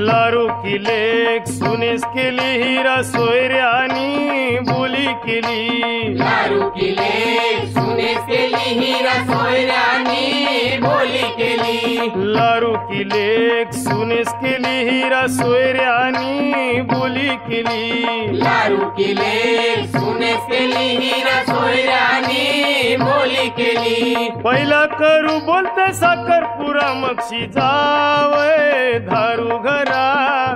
लारू की लेक सुनेस केली हीरा सोयऱ्यानी बोली केली। लारू की लेक सुनेस केली हीरा सोयऱ्यानी बोली केली। लारू की लेक सुनेस केली हीरा सोयऱ्यानी बोली केली। लारू की लेक सुनेस केली हीरा सोयऱ्यानी बोली केली। पहिला करू बोलते साखरपुरा मक्षी जावय धारू घरा।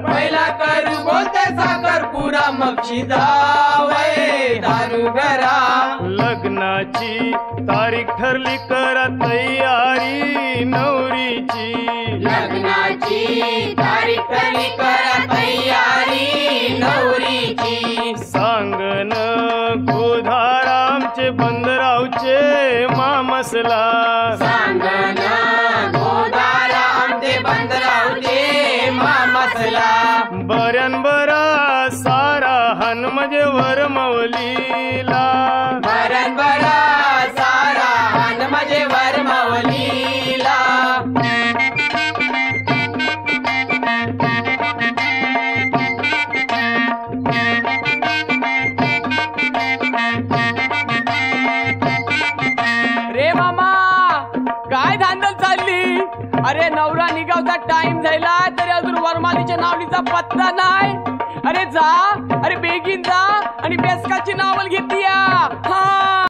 पहिला करू बोलते साखरपुरा मक्षी जावय दारू घरा। लग्नाची तारीख ठरली करा तयारी नवरीची। लग्नाची तारीख ठरली करा तयारी नवरीची। सांगन गोधारामचे बंदरावचे मामसला। सांगना गोदारामचे बंदरावचे मामसला। बऱ्यान बरा सारा हन म्हणजे वरमवलीला। बरन बरा सारा हन म्हणजे वरमवलीला। रे मामा काय धांदल चालली? अरे नवरा निघावचा टाइम झाला तरी अजून वरमालीच्या नावलीचा पत्ता नाही। अरे जा, अरे बेगीन जा आणि बेसकाची नावल घेतली। हा